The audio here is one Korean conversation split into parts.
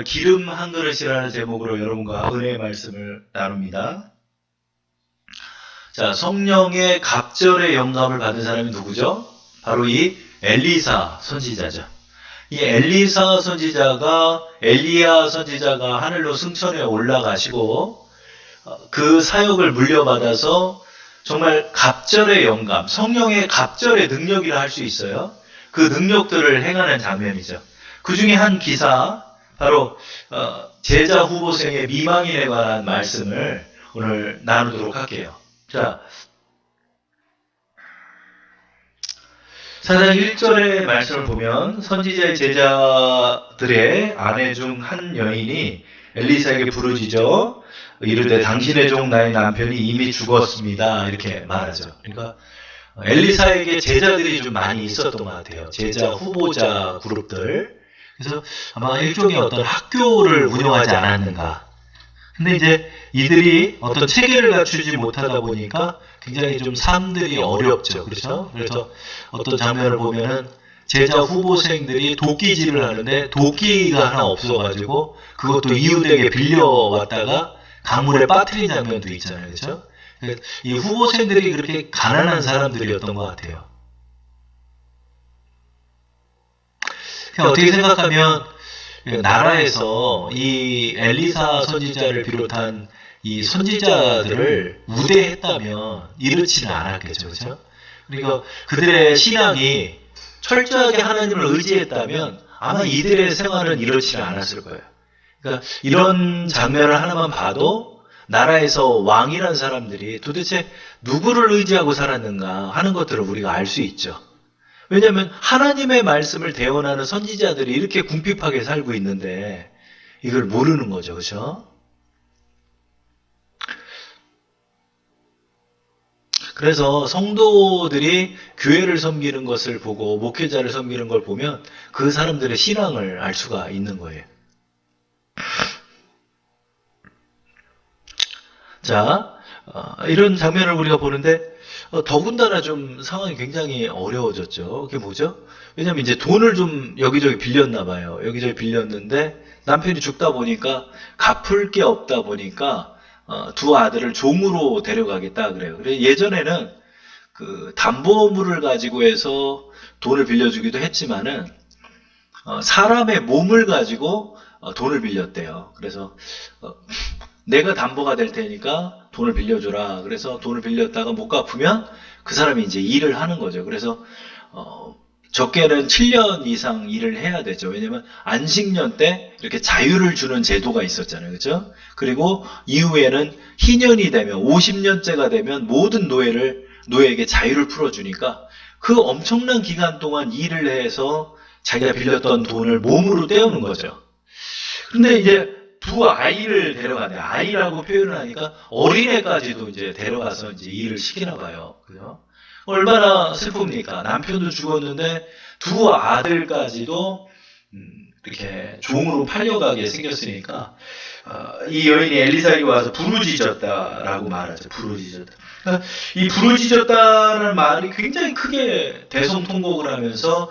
기름 한 그릇이라는 제목으로 여러분과 은혜의 말씀을 나눕니다. 자, 성령의 갑절의 영감을 받은 사람이 누구죠? 바로 이 엘리사 선지자죠. 이 엘리사 선지자가 엘리야 선지자가 하늘로 승천해 올라가시고 그 사역을 물려받아서 정말 갑절의 영감, 성령의 갑절의 능력이라 할 수 있어요. 그 능력들을 행하는 장면이죠. 그 중에 한 기사, 바로 제자 후보생의 미망인에 관한 말씀을 오늘 나누도록 할게요. 자, 사장 1절의 말씀을 보면 선지자의 제자들의 아내 중 한 여인이 엘리사에게 부르짖어 이르되 당신의 종 나의 남편이 이미 죽었습니다. 이렇게 말하죠. 그러니까 엘리사에게 제자들이 좀 많이 있었던 것 같아요. 제자 후보자 그룹들. 그래서 아마 일종의 어떤 학교를 운영하지 않았는가. 근데 이제 이들이 어떤 체계를 갖추지 못하다 보니까 굉장히 좀 삶들이 어렵죠. 그렇죠? 그래서 어떤 장면을 보면은 제자 후보생들이 도끼질을 하는데 도끼가 하나 없어가지고 그것도 이웃에게 빌려왔다가 강물에 빠뜨린 장면도 있잖아요. 그렇죠? 이 후보생들이 그렇게 가난한 사람들이었던 것 같아요. 어떻게 생각하면 나라에서 이 엘리사 선지자를 비롯한 이 선지자들을 우대했다면 이렇지는 않았겠죠. 그렇죠? 그러니까 그들의 신앙이 철저하게 하나님을 의지했다면 아마 이들의 생활은 이렇지는 않았을 거예요. 그러니까 이런 장면을 하나만 봐도 나라에서 왕이란 사람들이 도대체 누구를 의지하고 살았는가 하는 것들을 우리가 알 수 있죠. 왜냐하면 하나님의 말씀을 대언하는 선지자들이 이렇게 궁핍하게 살고 있는데 이걸 모르는 거죠. 그렇죠? 그래서 성도들이 교회를 섬기는 것을 보고 목회자를 섬기는 걸 보면 그 사람들의 신앙을 알 수가 있는 거예요. 자, 이런 장면을 우리가 보는데 더군다나 좀 상황이 굉장히 어려워졌죠. 그게 뭐죠? 왜냐면 이제 돈을 좀 여기저기 빌렸나 봐요. 여기저기 빌렸는데 남편이 죽다 보니까 갚을 게 없다 보니까 두 아들을 종으로 데려가겠다 그래요. 그래 예전에는 그 담보물을 가지고 해서 돈을 빌려주기도 했지만은 사람의 몸을 가지고 돈을 빌렸대요. 그래서 내가 담보가 될 테니까 돈을 빌려줘라. 그래서 돈을 빌렸다가 못 갚으면 그 사람이 이제 일을 하는 거죠. 그래서 적게는 7년 이상 일을 해야 되죠. 왜냐면 안식년 때 이렇게 자유를 주는 제도가 있었잖아요. 그렇죠? 그리고 이후에는 희년이 되면 50년째가 되면 모든 노예에게 자유를 풀어주니까 그 엄청난 기간 동안 일을 해서 자기가 빌렸던 돈을 몸으로 떼우는 거죠. 근데 이제 두 아이를 데려가네. 아이라고 표현을 하니까 어린애까지도 이제 데려가서 이제 일을 시키나 봐요. 그죠? 얼마나 슬픕니까? 남편도 죽었는데 두 아들까지도 이렇게 종으로 팔려가게 생겼으니까 이 여인이 엘리사에게 와서 부르짖었다라고 말하죠. 부르짖었다. 그러니까 이 부르짖었다는 말이 굉장히 크게 대성통곡을 하면서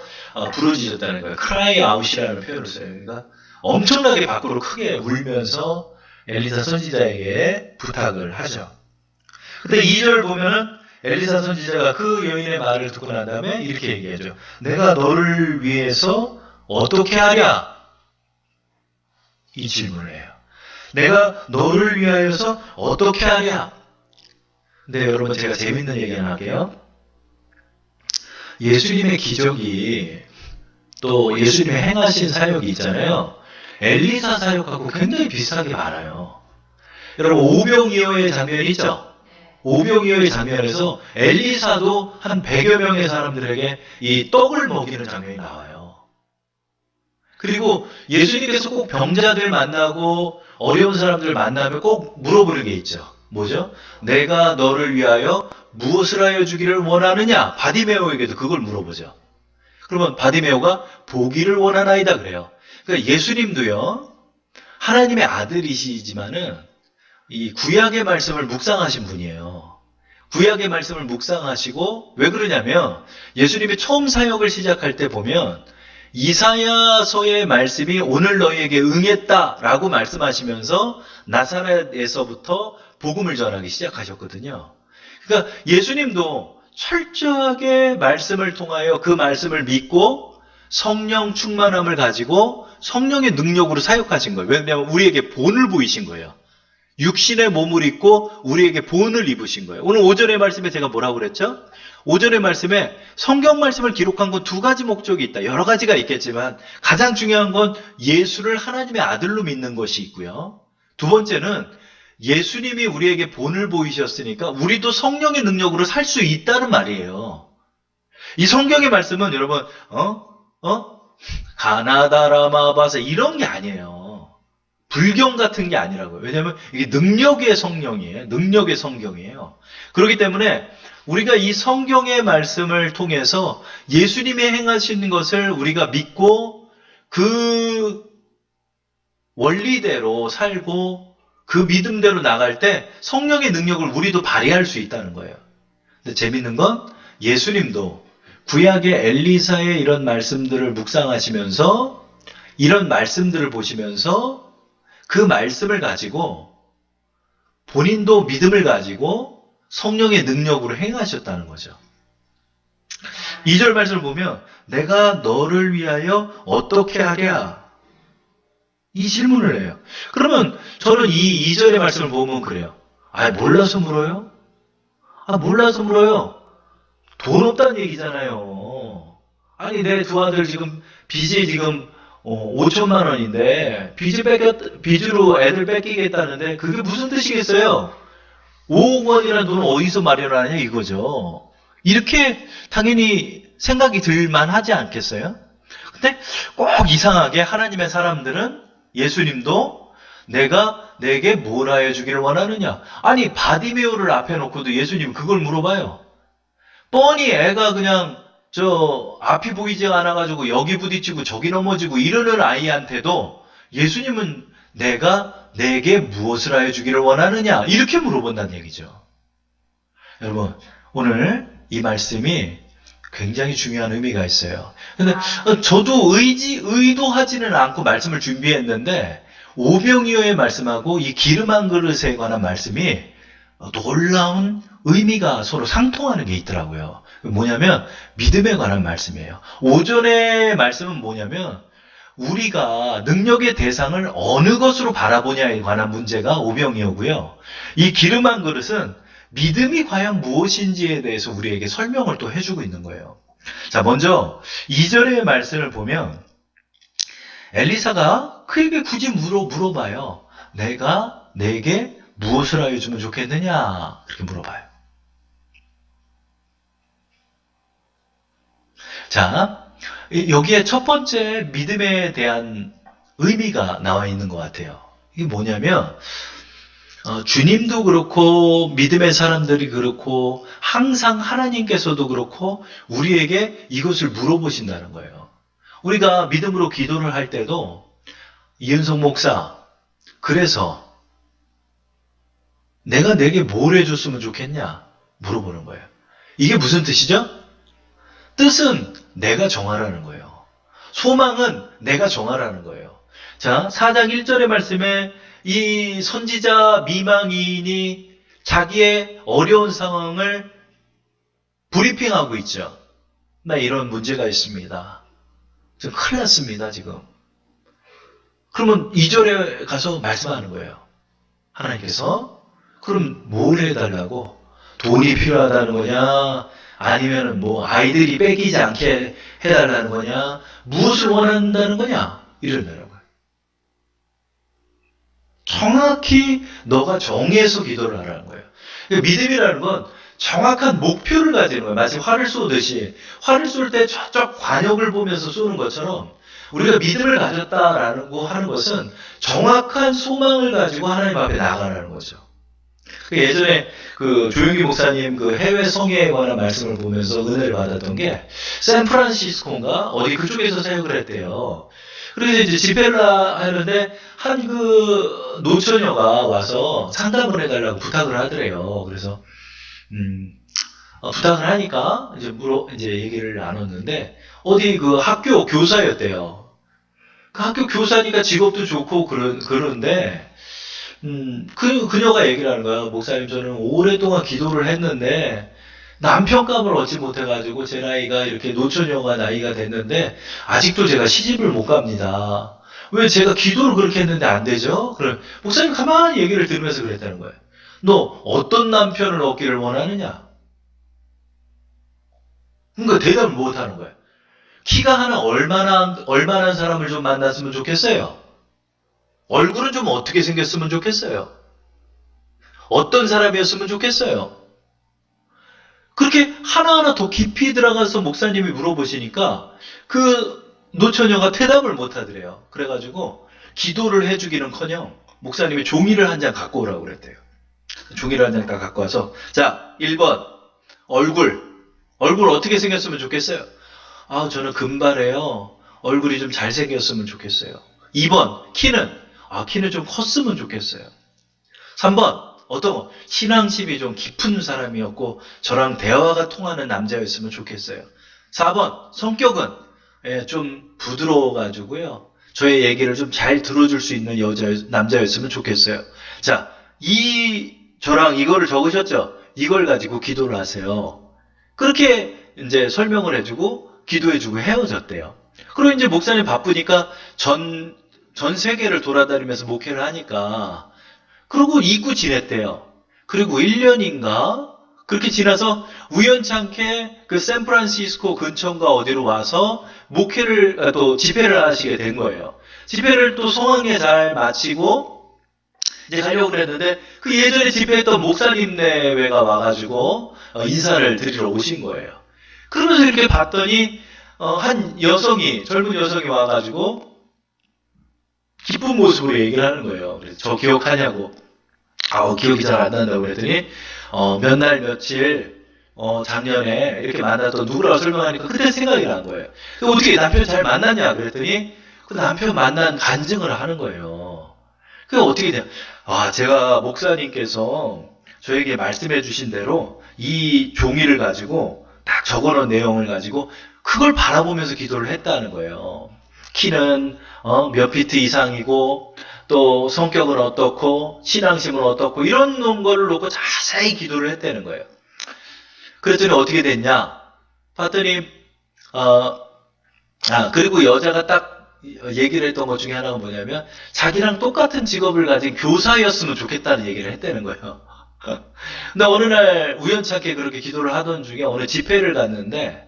부르짖었다는 거예요. cry out이라는 표현을 써요. 그러니까 엄청나게 밖으로 크게 울면서 엘리사 선지자에게 부탁을 하죠. 근데 2절 보면은 엘리사 선지자가 그 여인의 말을 듣고 난 다음에 이렇게 얘기하죠. 내가 너를 위해서 어떻게 하랴? 이 질문을 해요. 내가 너를 위하여서 어떻게 하랴? 근데 여러분 제가 재밌는 얘기 하나 할게요. 예수님의 기적이 또 예수님의 행하신 사역이 있잖아요. 엘리사 사역하고 굉장히 비슷하게 많아요. 여러분 오병이어의 장면이 있죠? 오병이어의 장면에서 엘리사도 한 100여 명의 사람들에게 이 떡을 먹이는 장면이 나와요. 그리고 예수님께서 꼭 병자들 만나고 어려운 사람들 만나면 꼭 물어보는 게 있죠. 뭐죠? 내가 너를 위하여 무엇을 하여 주기를 원하느냐? 바디메오에게도 그걸 물어보죠. 그러면 바디메오가 보기를 원하나이다 그래요. 그러니까 예수님도요, 하나님의 아들이시지만은 이 구약의 말씀을 묵상하신 분이에요. 구약의 말씀을 묵상하시고 왜 그러냐면 예수님이 처음 사역을 시작할 때 보면 이사야서의 말씀이 오늘 너희에게 응했다라고 말씀하시면서 나사렛에서부터 복음을 전하기 시작하셨거든요. 그러니까 예수님도 철저하게 말씀을 통하여 그 말씀을 믿고 성령 충만함을 가지고 성령의 능력으로 사역하신 거예요. 왜냐하면 우리에게 본을 보이신 거예요. 육신의 몸을 입고 우리에게 본을 입으신 거예요. 오늘 오전의 말씀에 제가 뭐라고 그랬죠? 오전의 말씀에 성경 말씀을 기록한 건 두 가지 목적이 있다. 여러 가지가 있겠지만 가장 중요한 건 예수를 하나님의 아들로 믿는 것이 있고요. 두 번째는 예수님이 우리에게 본을 보이셨으니까 우리도 성령의 능력으로 살 수 있다는 말이에요. 이 성경의 말씀은 여러분 가나다라마바사 이런 게 아니에요. 불경 같은 게 아니라고요. 왜냐하면 이게 능력의 성령이에요. 능력의 성경이에요. 그렇기 때문에 우리가 이 성경의 말씀을 통해서 예수님이 행하시는 것을 우리가 믿고 그 원리대로 살고 그 믿음대로 나갈 때 성령의 능력을 우리도 발휘할 수 있다는 거예요. 근데 재밌는 건 예수님도 구약의 엘리사의 이런 말씀들을 묵상하시면서 이런 말씀들을 보시면서 그 말씀을 가지고 본인도 믿음을 가지고 성령의 능력으로 행하셨다는 거죠. 2절 말씀을 보면 내가 너를 위하여 어떻게 하랴? 이 질문을 해요. 그러면 저는 이 2절의 말씀을 보면 그래요. 몰라서 물어요? 몰라서 물어요. 돈 없다는 얘기잖아요. 아니 내 두 아들 지금 빚이 지금 5천만 원인데 빚으로 애들 뺏기겠다는데 그게 무슨 뜻이겠어요? 5억 원이라는 돈을 어디서 마련하냐 이거죠. 이렇게 당연히 생각이 들만 하지 않겠어요? 근데 꼭 이상하게 하나님의 사람들은 예수님도 내가 내게 뭘 하여 주기를 원하느냐? 아니 바디메오를 앞에 놓고도 예수님 그걸 물어봐요. 뻔히 애가 그냥 앞이 보이지 않아가지고 여기 부딪히고 저기 넘어지고 이러는 아이한테도 예수님은 내가 내게 무엇을 하여 주기를 원하느냐? 이렇게 물어본다는 얘기죠. 여러분, 오늘 이 말씀이 굉장히 중요한 의미가 있어요. 근데 저도 의도하지는 않고 말씀을 준비했는데 오병이어의 말씀하고 이 기름 한 그릇에 관한 말씀이 놀라운 의미가 서로 상통하는 게 있더라고요. 뭐냐면 믿음에 관한 말씀이에요. 오전의 말씀은 뭐냐면 우리가 능력의 대상을 어느 것으로 바라보냐에 관한 문제가 오병이어고요. 이 기름 한 그릇은 믿음이 과연 무엇인지에 대해서 우리에게 설명을 또 해주고 있는 거예요. 자, 먼저 2절의 말씀을 보면 엘리사가 그에게 굳이 물어봐요. 내가 내게 무엇을 하여 주면 좋겠느냐? 그렇게 물어봐요. 자, 여기에 첫 번째 믿음에 대한 의미가 나와 있는 것 같아요. 이게 뭐냐면 주님도 그렇고 믿음의 사람들이 그렇고 항상 하나님께서도 그렇고 우리에게 이것을 물어보신다는 거예요. 우리가 믿음으로 기도를 할 때도 이은성 목사, 그래서 내가 내게 뭘 해줬으면 좋겠냐? 물어보는 거예요. 이게 무슨 뜻이죠? 뜻은 내가 정하라는 거예요. 소망은 내가 정하라는 거예요. 자, 4장 1절의 말씀에 이 선지자 미망인이 자기의 어려운 상황을 브리핑하고 있죠. 나 이런 문제가 있습니다. 지금 큰일 났습니다, 지금. 그러면 2절에 가서 말씀하는 거예요. 하나님께서 그럼 뭘 해달라고? 돈이 필요하다는 거냐? 아니면 아이들이 뺏기지 않게 해달라는 거냐? 무엇을 원한다는 거냐? 이런다는 거예요. 정확히 너가 정해서 기도를 하라는 거예요. 믿음이라는 건 정확한 목표를 가지는 거예요. 마치 활을 쏘듯이 활을 쏠 때 저쪽 관역을 보면서 쏘는 것처럼 우리가 믿음을 가졌다라는 거 하는 것은 정확한 소망을 가지고 하나님 앞에 나아가라는 거죠. 예전에 조용기 목사님 해외 성회에 관한 말씀을 보면서 은혜를 받았던 게 샌프란시스코인가 어디 그쪽에서 사역을 했대요. 그래서 이제 집회를 하는데 한 노처녀가 와서 상담을 해달라고 부탁을 하더래요. 그래서 부탁을 하니까 이제 얘기를 나눴는데 어디 그 학교 교사였대요. 그 학교 교사니까 직업도 좋고 그런데 그녀가 얘기를 하는 거야. 목사님, 저는 오랫동안 기도를 했는데 남편감을 얻지 못해가지고 제 나이가 이렇게 노처녀가 나이가 됐는데 아직도 제가 시집을 못 갑니다. 왜 제가 기도를 그렇게 했는데 안 되죠? 그럼 목사님 가만히 얘기를 들으면서 그랬다는 거예요. 너 어떤 남편을 얻기를 원하느냐? 그러니까 대답을 못 하는 거예요. 키가 하나 얼마나 사람을 좀 만났으면 좋겠어요? 얼굴은 좀 어떻게 생겼으면 좋겠어요? 어떤 사람이었으면 좋겠어요? 그렇게 하나하나 더 깊이 들어가서 목사님이 물어보시니까 그 노처녀가 대답을 못 하더래요. 그래가지고 기도를 해주기는커녕 목사님이 종이를 한 장 갖고 오라고 그랬대요. 종이를 한 장 다 갖고 와서 자, 1번 얼굴 어떻게 생겼으면 좋겠어요? 저는 금발에요. 얼굴이 좀 잘생겼으면 좋겠어요. 2번 키는 좀 컸으면 좋겠어요. 3번 어떤 거? 신앙심이 좀 깊은 사람이었고 저랑 대화가 통하는 남자였으면 좋겠어요. 4번 성격은 좀 부드러워가지고요. 저의 얘기를 좀 잘 들어줄 수 있는 남자였으면 좋겠어요. 자, 저랑 이거를 적으셨죠? 이걸 가지고 기도를 하세요. 그렇게 이제 설명을 해주고 기도해주고 헤어졌대요. 그리고 이제 목사님 바쁘니까 전 세계를 돌아다니면서 목회를 하니까 그러고 잊고 지냈대요. 그리고 1년인가 그렇게 지나서 우연찮게 그 샌프란시스코 근처인가 어디로 와서 목회를 또 집회를 하시게 된 거예요. 집회를 또 성황리에 잘 마치고 이제 가려고 그랬는데 그 예전에 집회했던 목사님 내외가 와가지고 인사를 드리러 오신 거예요. 그러면서 이렇게 봤더니 한 젊은 여성이 와가지고 기쁜 모습으로 얘기를 하는 거예요. 그래서 저 기억하냐고. 기억이 잘 안 난다고 그랬더니 몇 날 며칠 작년에 이렇게 만났던 누구라고 설명하니까 그때 생각이 난 거예요. 어떻게 남편 잘 만났냐 그랬더니 그 남편 만난 간증을 하는 거예요. 그게 어떻게 돼요? 제가 목사님께서 저에게 말씀해 주신 대로 이 종이를 가지고 딱 적어놓은 내용을 가지고 그걸 바라보면서 기도를 했다는 거예요. 키는 몇 피트 이상이고 또 성격은 어떻고 신앙심은 어떻고 이런 거를 놓고 자세히 기도를 했다는 거예요. 그랬더니 어떻게 됐냐? 봤더니 그리고 여자가 딱 얘기를 했던 것 중에 하나가 뭐냐면 자기랑 똑같은 직업을 가진 교사였으면 좋겠다는 얘기를 했다는 거예요. 근데 어느 날 우연찮게 그렇게 기도를 하던 중에 어느 집회를 갔는데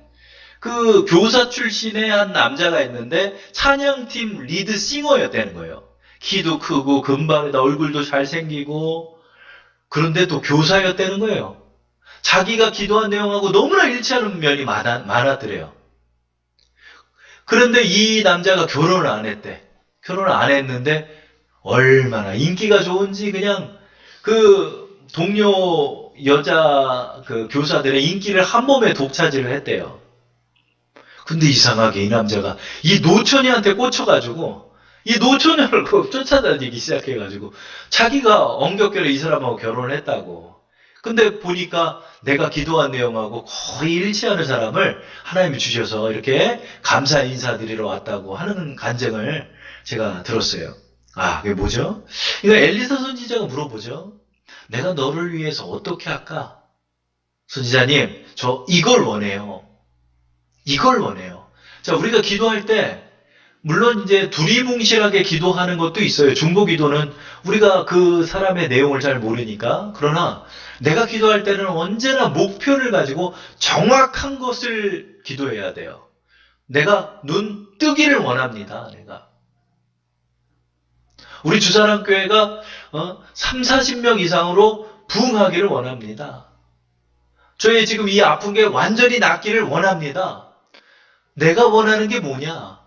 그 교사 출신의 한 남자가 있는데 찬양팀 리드 싱어였다는 거예요. 키도 크고 금발에다 얼굴도 잘생기고 그런데 또 교사였다는 거예요. 자기가 기도한 내용하고 너무나 일치하는 면이 많았더래요. 그런데 이 남자가 결혼을 안 했대. 결혼을 안 했는데 얼마나 인기가 좋은지 그냥 그 동료 여자 그 교사들의 인기를 한 몸에 독차지를 했대요. 근데 이상하게 이 남자가 이 노처녀한테 꽂혀가지고 이 노처녀를 쫓아다니기 시작해가지고 자기가 엉겹결에 이 사람하고 결혼을 했다고. 근데 보니까 내가 기도한 내용하고 거의 일치하는 사람을 하나님이 주셔서 이렇게 감사 인사드리러 왔다고 하는 간증을 제가 들었어요. 그게 뭐죠? 이거 엘리사 선지자가 물어보죠. 내가 너를 위해서 어떻게 할까? 선지자님, 저 이걸 원해요. 이걸 원해요. 자, 우리가 기도할 때 물론 이제 두리뭉실하게 기도하는 것도 있어요. 중보 기도는 우리가 그 사람의 내용을 잘 모르니까. 그러나 내가 기도할 때는 언제나 목표를 가지고 정확한 것을 기도해야 돼요. 내가 눈 뜨기를 원합니다. 우리 주사랑교회가 3, 40명 이상으로 부흥하기를 원합니다. 저희 지금 이 아픈 게 완전히 낫기를 원합니다. 내가 원하는 게 뭐냐?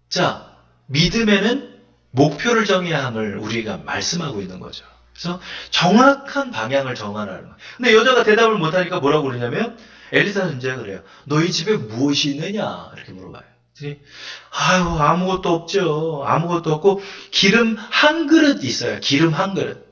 자, 믿음에는 목표를 정해야 함을 우리가 말씀하고 있는 거죠. 그래서 정확한 방향을 정하라는 거예요. 근데 여자가 대답을 못하니까 뭐라고 그러냐면 엘리사 선지자가 그래요. 너희 집에 무엇이 있느냐? 이렇게 물어봐요. 아무것도 없죠. 아무것도 없고 기름 한 그릇 있어요. 기름 한 그릇.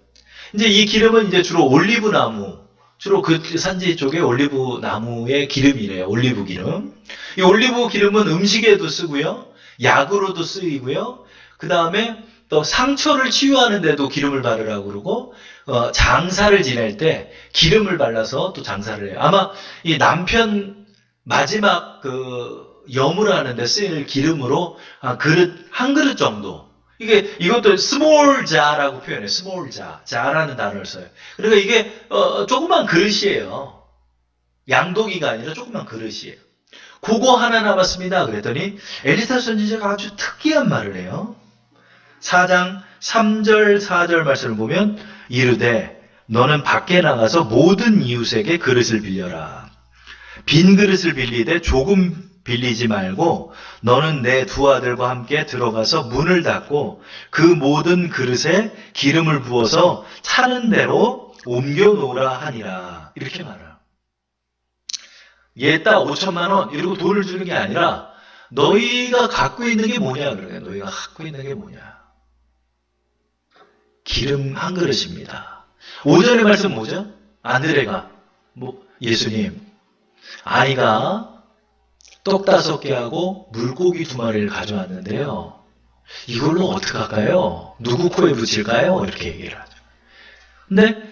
이제 이 기름은 이제 주로 올리브 나무 주로 그 산지 쪽에 올리브 나무의 기름이래요. 올리브 기름. 이 올리브 기름은 음식에도 쓰고요. 약으로도 쓰이고요. 그 다음에 또 상처를 치유하는 데도 기름을 바르라고 그러고, 장사를 지낼 때 기름을 발라서 또 장사를 해요. 아마 이 남편 마지막 염을 하는데 쓰일 기름으로 한 그릇 정도. 이것도 스몰 자라고 표현해요. 스몰 자. 자라는 단어를 써요. 그러니까 이게, 조그만 그릇이에요. 양동이가 아니라 조그만 그릇이에요. 그거 하나 남았습니다. 그랬더니 엘리사 선지자가 아주 특이한 말을 해요. 4장 3절 4절 말씀을 보면 이르되 너는 밖에 나가서 모든 이웃에게 그릇을 빌려라. 빈 그릇을 빌리되 조금 빌리지 말고 너는 내 두 아들과 함께 들어가서 문을 닫고 그 모든 그릇에 기름을 부어서 차는 대로 옮겨 놓으라 하니라. 이렇게 말해요. 얘 딱 5천만 원 이러고 돈을 주는 게 아니라 너희가 갖고 있는 게 뭐냐 그러요. 너희가 갖고 있는 게 뭐냐. 기름 한 그릇입니다. 5절의 말씀 뭐죠? 아들애가 예수님 아이가 떡 5개 하고 물고기 2마리를 가져왔는데요. 이걸로 어떻게 할까요? 누구 코에 붙일까요? 이렇게 얘기를 하죠. 근데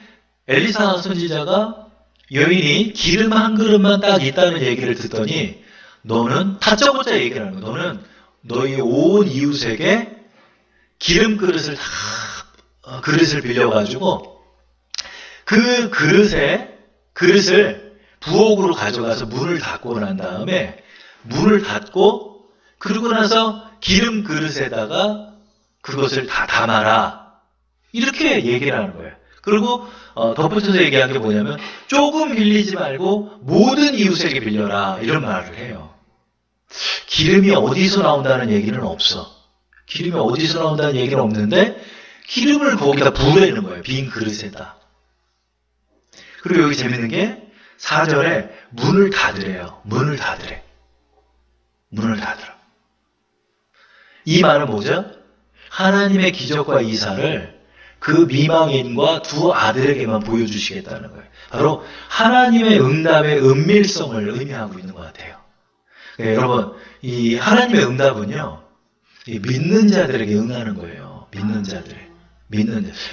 엘리사 선지자가 여인이 기름 한 그릇만 딱 있다는 얘기를 듣더니 너는 다짜고짜 얘기를 하는 거야. 너는 너희 온 이웃에게 기름 그릇을 그릇을 빌려가지고 그 그릇을 부엌으로 가져가서 문을 닫고 난 다음에 문을 닫고 그러고 나서 기름 그릇에다가 그것을 다 담아라. 이렇게 얘기를 하는 거예요. 그리고 덧붙여서 얘기한 게 뭐냐면 조금 빌리지 말고 모든 이웃에게 빌려라. 이런 말을 해요. 기름이 어디서 나온다는 얘기는 없어. 기름이 어디서 나온다는 얘기는 없는데 기름을 거기다 부으라는 거예요. 빈 그릇에다. 그리고 여기 재밌는 게 4절에 문을 닫으래요. 문을 닫으래. 문을 닫으라. 이 말은 뭐죠? 하나님의 기적과 이사를 그 미망인과 두 아들에게만 보여주시겠다는 거예요. 바로 하나님의 응답의 은밀성을 의미하고 있는 것 같아요. 네, 여러분, 이 하나님의 응답은요, 이 믿는 자들에게 응하는 거예요. 믿는 자들에게.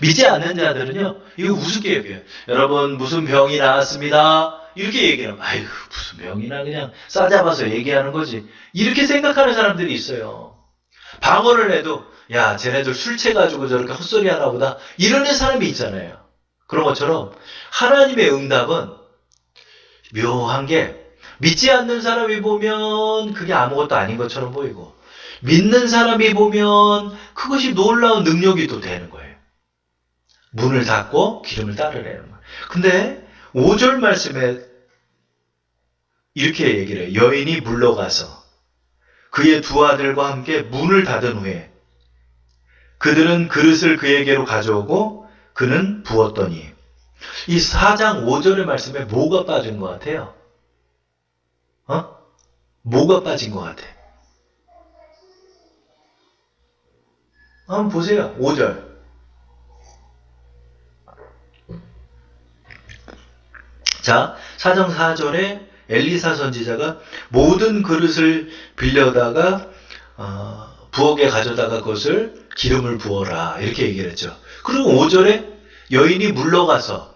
믿지 않는 자들은요, 이거 우습게 얘기해요. 여러분, 무슨 병이 나왔습니다. 이렇게 얘기하면, 아이고, 무슨 병이나 그냥 싸잡아서 얘기하는 거지. 이렇게 생각하는 사람들이 있어요. 방언을 해도, 야, 쟤네들 술 취해가지고 저렇게 헛소리 하나 보다. 이러는 사람이 있잖아요. 그런 것처럼, 하나님의 응답은 묘한 게, 믿지 않는 사람이 보면 그게 아무것도 아닌 것처럼 보이고, 믿는 사람이 보면 그것이 놀라운 능력이 또 되는 거예요. 문을 닫고 기름을 따르래는 거예요. 근데 5절 말씀에 이렇게 얘기를 해요. 여인이 물러가서 그의 두 아들과 함께 문을 닫은 후에 그들은 그릇을 그에게로 가져오고 그는 부었더니 이 4장 5절의 말씀에 뭐가 빠진 것 같아요? 뭐가 빠진 것 같아? 한번 보세요. 5절. 자, 4장 4절에 엘리사 선지자가 모든 그릇을 빌려다가 부엌에 가져다가 그것을 기름을 부어라 이렇게 얘기를 했죠. 그리고 5절에 여인이 물러가서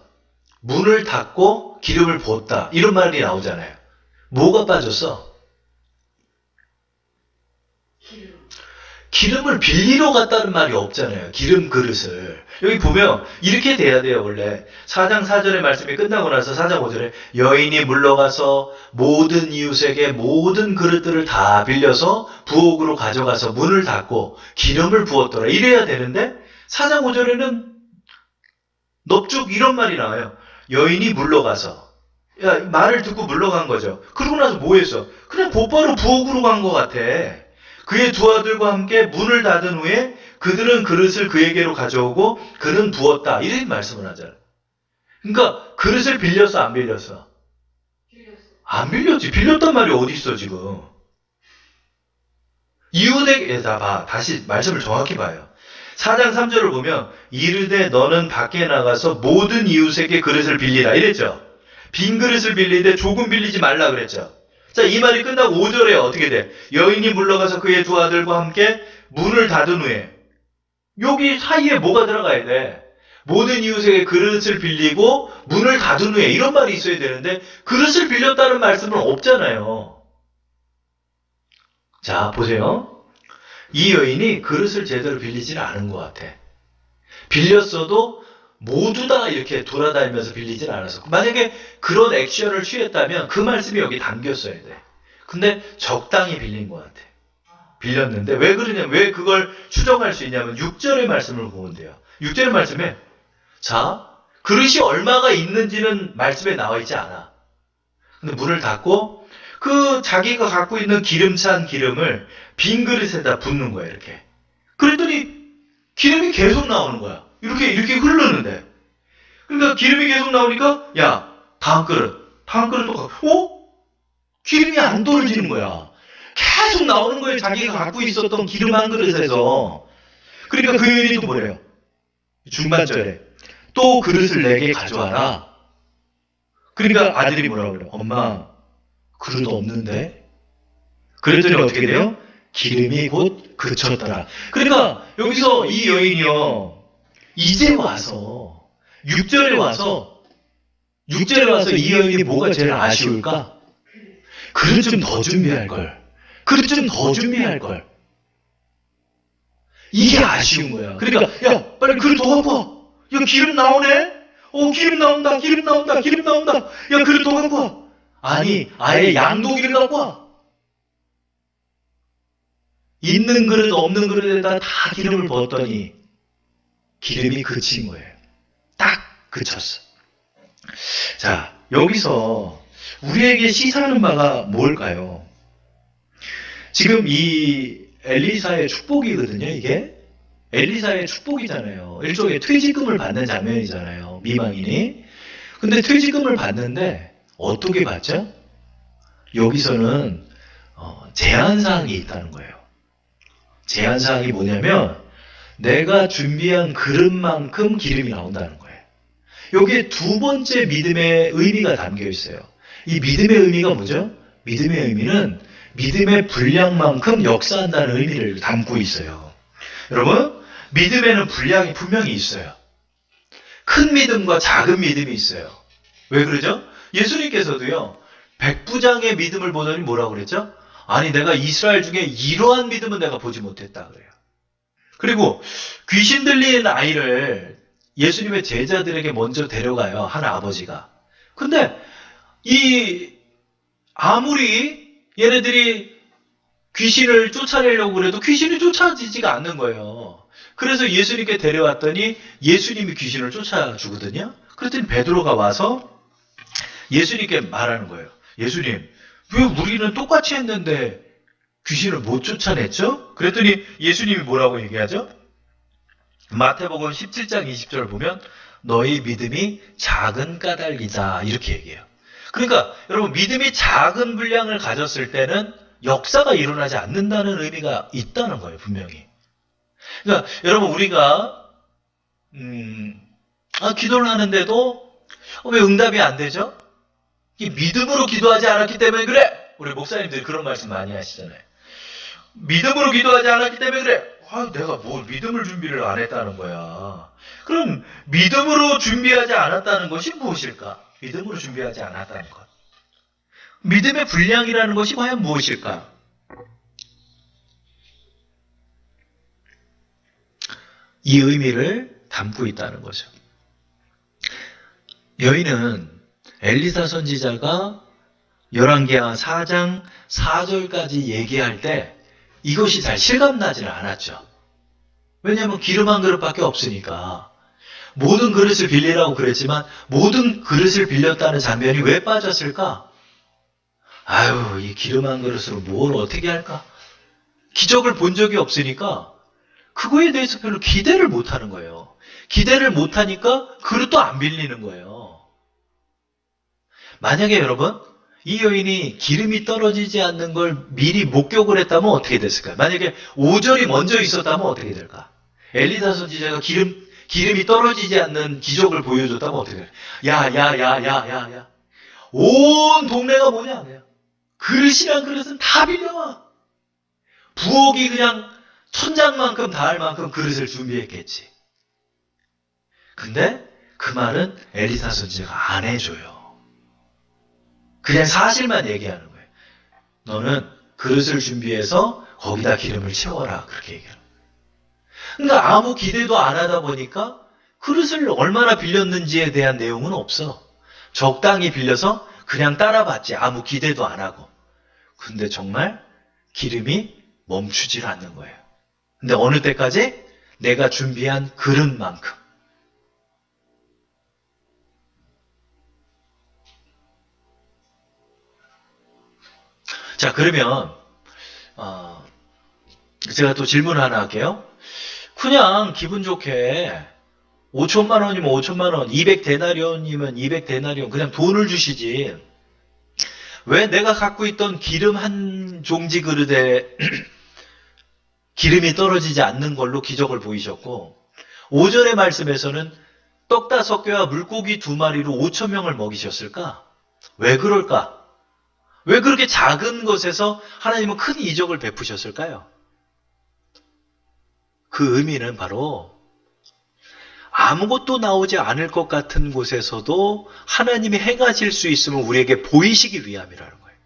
문을 닫고 기름을 부었다 이런 말이 나오잖아요. 뭐가 빠졌어? 기름을 빌리러 갔다는 말이 없잖아요. 기름 그릇을. 여기 보면 이렇게 돼야 돼요. 원래 4장 4절의 말씀이 끝나고 나서 4장 5절에 여인이 물러가서 모든 이웃에게 모든 그릇들을 다 빌려서 부엌으로 가져가서 문을 닫고 기름을 부었더라. 이래야 되는데 4장 5절에는 넙죽 이런 말이 나와요. 여인이 물러가서. 야, 말을 듣고 물러간 거죠. 그러고 나서 뭐 했어? 그냥 곧바로 부엌으로 간 것 같아. 그의 두 아들과 함께 문을 닫은 후에 그들은 그릇을 그에게로 가져오고 그는 부었다. 이런 말씀을 하잖아요. 그러니까 그릇을 빌렸어, 안 빌렸어? 안 빌렸지. 빌렸단 말이 어디 있어 지금. 이웃에게 다시 말씀을 정확히 봐요. 4장 3절을 보면 이르되 너는 밖에 나가서 모든 이웃에게 그릇을 빌리라 이랬죠. 빈 그릇을 빌리되 조금 빌리지 말라 그랬죠. 자, 이 말이 끝나고 5절에 어떻게 돼? 여인이 물러가서 그의 두 아들과 함께 문을 닫은 후에, 여기 사이에 뭐가 들어가야 돼? 모든 이웃에게 그릇을 빌리고 문을 닫은 후에, 이런 말이 있어야 되는데 그릇을 빌렸다는 말씀은 없잖아요. 자, 보세요. 이 여인이 그릇을 제대로 빌리지는 않은 것 같아. 빌렸어도 모두 다 이렇게 돌아다니면서 빌리진 않았어. 만약에 그런 액션을 취했다면 그 말씀이 여기 담겼어야 돼. 근데 적당히 빌린 것 같아. 빌렸는데 왜 그러냐면, 왜 그걸 추정할 수 있냐면 6절의 말씀을 보면 돼요. 6절의 말씀에, 자, 그릇이 얼마가 있는지는 말씀에 나와 있지 않아. 근데 문을 닫고 그 자기가 갖고 있는 기름찬 기름을 빈 그릇에다 붓는 거야, 이렇게. 그랬더니 기름이 계속 나오는 거야. 이렇게 흐르는데. 그러니까 기름이 계속 나오니까, 야, 다음 그릇도 갖고, 기름이 안 떨어지는 거야. 계속 나오는 거예요. 자기가 갖고 있었던 기름 한 그릇에서. 그러니까 그 여인이 또 뭐래요? 중반절에. 또 그릇을 내게 가져와라. 그러니까 아들이 뭐라고 그래요? 엄마, 그릇 없는데? 그랬더니 어떻게 돼요? 기름이 곧 그쳤더라. 그러니까 여기서 이 여인이요, 이제 와서 6절에 와서 이 여인이 뭐가 제일 아쉬울까? 그릇 좀 더 준비할 걸. 그릇 좀 더 준비할 걸. 이게 아쉬운 거야. 그러니까, 야, 빨리 그릇 더 갖고 와. 야, 기름 나오네? 기름 나온다. 야, 그릇 더 갖고 와. 아니, 아예 양도기를 갖고 와. 있는 그릇, 없는 그릇에다 다 기름을 부었더니 기름이 그친 거예요. 딱 그쳤어. 자, 여기서 우리에게 시사하는 바가 뭘까요? 지금 이 엘리사의 축복이거든요, 이게. 엘리사의 축복이잖아요. 일종의 퇴직금을 받는 장면이잖아요, 미망인이. 근데 퇴직금을 받는데 어떻게 받죠? 여기서는 제한사항이 있다는 거예요. 제한사항이 뭐냐면, 내가 준비한 그릇만큼 기름이 나온다는 거예요. 여기에 두 번째 믿음의 의미가 담겨 있어요. 이 믿음의 의미가 뭐죠? 믿음의 의미는 믿음의 분량만큼 역사한다는 의미를 담고 있어요. 여러분, 믿음에는 분량이 분명히 있어요. 큰 믿음과 작은 믿음이 있어요. 왜 그러죠? 예수님께서도요, 백부장의 믿음을 보더니 뭐라고 그랬죠? 아니, 내가 이스라엘 중에 이러한 믿음은 내가 보지 못했다 그래요. 그리고 귀신 들린 아이를 예수님의 제자들에게 먼저 데려가요, 한 아버지가. 근데 아무리 얘네들이 귀신을 쫓아내려고 그래도 귀신이 쫓아지지가 않는 거예요. 그래서 예수님께 데려왔더니 예수님이 귀신을 쫓아주거든요. 그랬더니 베드로가 와서 예수님께 말하는 거예요. 예수님, 왜 우리는 똑같이 했는데 귀신을 못 쫓아냈죠? 그랬더니 예수님이 뭐라고 얘기하죠? 마태복음 17장 20절을 보면 너희 믿음이 작은 까닭이다, 이렇게 얘기해요. 그러니까 여러분, 믿음이 작은 분량을 가졌을 때는 역사가 일어나지 않는다는 의미가 있다는 거예요, 분명히. 그러니까 여러분, 우리가 기도를 하는데도 왜 응답이 안 되죠? 믿음으로 기도하지 않았기 때문에 그래. 우리 목사님들이 그런 말씀 많이 하시잖아요. 믿음으로 기도하지 않았기 때문에 그래. 내가 뭐 믿음을 준비를 안 했다는 거야. 그럼 믿음으로 준비하지 않았다는 것이 무엇일까? 믿음으로 준비하지 않았다는 것. 믿음의 분량이라는 것이 과연 무엇일까? 이 의미를 담고 있다는 거죠. 여인은 엘리사 선지자가 열왕기하 4장 4절까지 얘기할 때 이것이 잘 실감나지는 않았죠. 왜냐하면 기름 한 그릇밖에 없으니까. 모든 그릇을 빌리라고 그랬지만 모든 그릇을 빌렸다는 장면이 왜 빠졌을까? 아유, 이 기름 한 그릇으로 뭘 어떻게 할까? 기적을 본 적이 없으니까 그거에 대해서 별로 기대를 못하는 거예요. 기대를 못하니까 그릇도 안 빌리는 거예요. 만약에 여러분, 이 여인이 기름이 떨어지지 않는 걸 미리 목격을 했다면 어떻게 됐을까요? 만약에 5절이 먼저 있었다면 어떻게 될까? 엘리사 선지자가 기름이 떨어지지 않는 기적을 보여줬다면 어떻게 될까? 야. 온 동네가 뭐냐 그냥 그릇이란 그릇은 다 빌려와. 부엌이 그냥 천장만큼 닿을 만큼 그릇을 준비했겠지. 근데 그 말은 엘리사 선지자가 안 해줘요. 그냥 사실만 얘기하는 거예요. 너는 그릇을 준비해서 거기다 기름을 채워라. 그렇게 얘기하는 거예요. 그러니까 아무 기대도 안 하다 보니까 그릇을 얼마나 빌렸는지에 대한 내용은 없어. 적당히 빌려서 그냥 따라봤지. 아무 기대도 안 하고. 근데 정말 기름이 멈추질 않는 거예요. 근데 어느 때까지? 내가 준비한 그릇만큼. 자, 그러면 제가 또 질문 하나 할게요. 그냥 기분 좋게 5천만 원이면 5천만 원, 200데나리온이면 200데나리온 그냥 돈을 주시지. 왜 내가 갖고 있던 기름 한 종지 그릇에 기름이 떨어지지 않는 걸로 기적을 보이셨고 5절의 말씀에서는 떡 5개와 물고기 2마리로 5천 명을 먹이셨을까? 왜 그럴까? 왜 그렇게 작은 것에서 하나님은 큰 이적을 베푸셨을까요? 그 의미는 바로 아무것도 나오지 않을 것 같은 곳에서도 하나님이 행하실 수 있음을 우리에게 보이시기 위함이라는 거예요.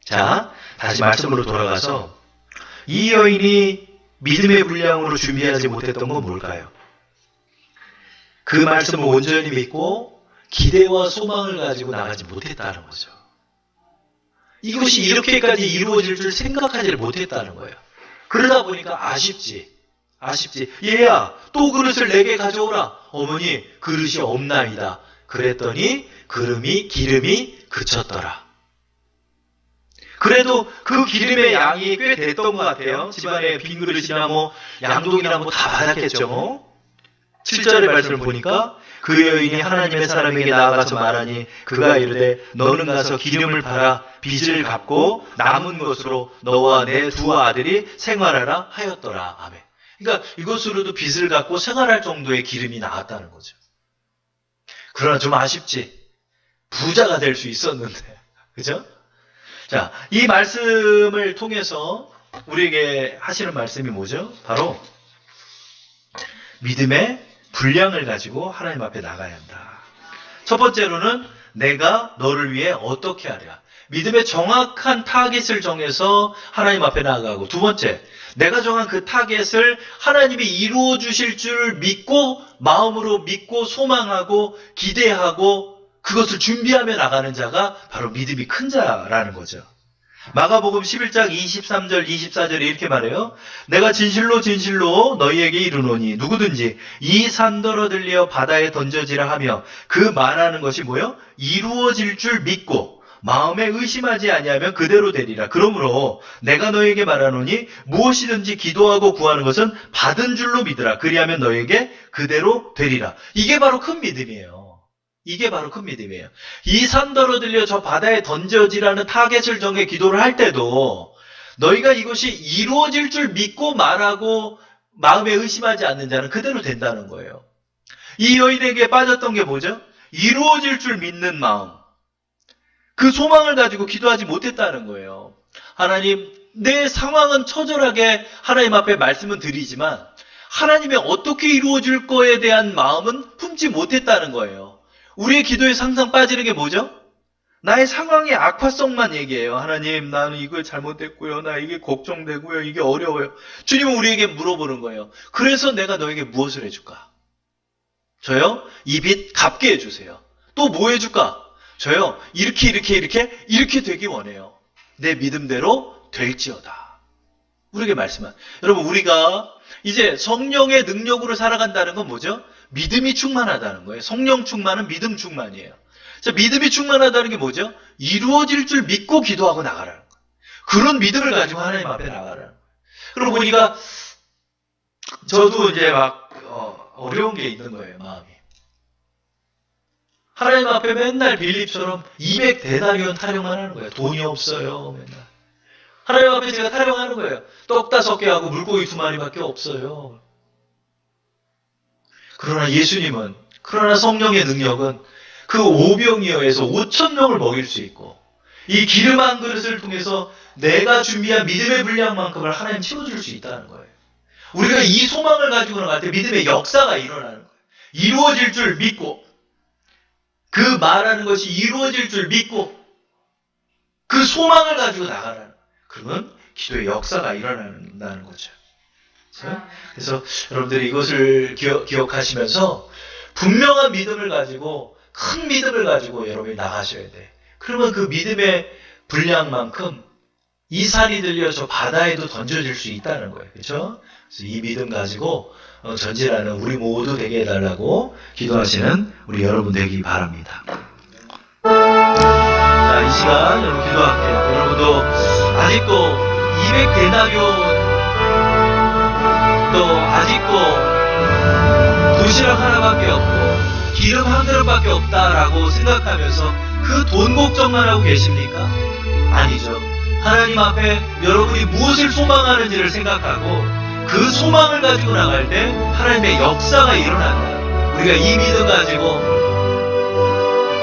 자, 다시 말씀으로 돌아가서 이 여인이 믿음의 분량으로 준비하지 못했던 건 뭘까요? 그 말씀을 온전히 믿고 기대와 소망을 가지고 나가지 못했다는 거죠. 이것이 이렇게까지 이루어질 줄 생각하지를 못했다는 거예요. 그러다 보니까 아쉽지. 얘야, 또 그릇을 4개 가져오라. 어머니, 그릇이 없나이다. 그랬더니 기름이 그쳤더라. 그래도 그 기름의 양이 꽤 됐던 것 같아요. 집안에 빈 그릇이나 양동이나 다 받았겠죠. 7절의 말씀을 보니까 그 여인이 하나님의 사람에게 나아가서 말하니 그가 이르되 너는 가서 기름을 팔아 빚을 갚고 남은 것으로 너와 내 2 아들이 생활하라 하였더라. 아멘. 그러니까 이것으로도 빚을 갚고 생활할 정도의 기름이 나왔다는 거죠. 그러나 좀 아쉽지. 부자가 될 수 있었는데. 그죠? 자, 이 말씀을 통해서 우리에게 하시는 말씀이 뭐죠? 바로 믿음의 분량을 가지고 하나님 앞에 나가야 한다. 첫 번째로는 내가 너를 위해 어떻게 하랴. 믿음의 정확한 타겟을 정해서 하나님 앞에 나아가고, 두 번째, 내가 정한 그 타겟을 하나님이 이루어 주실 줄 믿고 마음으로 믿고 소망하고 기대하고 그것을 준비하며 나가는 자가 바로 믿음이 큰 자라는 거죠. 마가복음 11장 23절 24절에 이렇게 말해요. 내가 진실로 너희에게 이르노니 누구든지 이 산더러 들려 바다에 던져지라 하며 그 말하는 것이 뭐요? 이루어질 줄 믿고 마음에 의심하지 아니하면 그대로 되리라. 그러므로 내가 너에게 말하노니 무엇이든지 기도하고 구하는 것은 받은 줄로 믿으라. 그리하면 너에게 그대로 되리라. 이게 바로 큰 믿음이에요. 이 산더러 들려 저 바다에 던져지라는 타겟을 정해 기도를 할 때도 너희가 이것이 이루어질 줄 믿고 말하고 마음에 의심하지 않는 자는 그대로 된다는 거예요. 이 여인에게 빠졌던 게 뭐죠? 이루어질 줄 믿는 마음. 그 소망을 가지고 기도하지 못했다는 거예요. 하나님, 내 상황은 처절하게 하나님 앞에 말씀은 드리지만 하나님의 어떻게 이루어질 거에 대한 마음은 품지 못했다는 거예요. 우리의 기도에 항상 빠지는 게 뭐죠? 나의 상황의 악화성만 얘기해요. 하나님, 나는 이걸 잘못했고요. 나 이게 걱정되고요. 이게 어려워요. 주님은 우리에게 물어보는 거예요. 그래서 내가 너에게 무엇을 해줄까? 저요? 이 빚 갚게 해주세요. 또 뭐 해줄까? 저요? 이렇게 되기 원해요. 내 믿음대로 될지어다. 우리에게 말씀한. 여러분, 우리가 이제 성령의 능력으로 살아간다는 건 뭐죠? 믿음이 충만하다는 거예요. 성령 충만은 믿음 충만이에요. 자, 믿음이 충만하다는 게 뭐죠? 이루어질 줄 믿고 기도하고 나가라는 거예요. 그런 믿음을 가지고 하나님 앞에 나가라는 거예요. 그러고 보니까 저도 이제 어려운 게 있는 거예요, 마음이. 하나님 앞에 맨날 빌립처럼 200데나리온 타령만 하는 거예요. 돈이 없어요, 맨날. 하나님 앞에 제가 타령하는 거예요. 떡 5개 하고 물고기 2마리밖에 없어요. 그러나 성령의 능력은 그 오병이어에서 5천 명을 먹일 수 있고 이 기름 한 그릇을 통해서 내가 준비한 믿음의 분량만큼을 하나님 채워줄 수 있다는 거예요. 우리가 이 소망을 가지고 나갈 때 믿음의 역사가 일어나는 거예요. 이루어질 줄 믿고 그 말하는 것이 이루어질 줄 믿고 그 소망을 가지고 나가라는 거예요. 그러면 기도의 역사가 일어난다는 거죠. 그래서 여러분들이 이것을 기억하시면서 분명한 믿음을 가지고 큰 믿음을 가지고 여러분이 나가셔야 돼. 그러면 그 믿음의 분량만큼 이 산이 들려 저 바다에도 던져질 수 있다는 거예요. 그렇죠? 그래서 이 믿음 가지고 전진하는 우리 모두 되게 해달라고 기도하시는 우리 여러분 되기 바랍니다. 자, 이 시간 여러분 기도할게요. 여러분도 아직도 200데나리온 또 아직도 도시락 하나밖에 없고 기름 한 그릇밖에 없다라고 생각하면서 그 돈 걱정만 하고 계십니까? 아니죠. 하나님 앞에 여러분이 무엇을 소망하는지를 생각하고 그 소망을 가지고 나갈 때 하나님의 역사가 일어난다. 우리가 이 믿음 가지고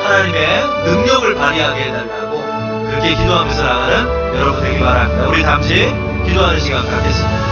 하나님의 능력을 발휘하게 해달라고 그렇게 기도하면서 나가는 여러분 되기 바랍니다. 우리 잠시 기도하는 시간 갖겠습니다.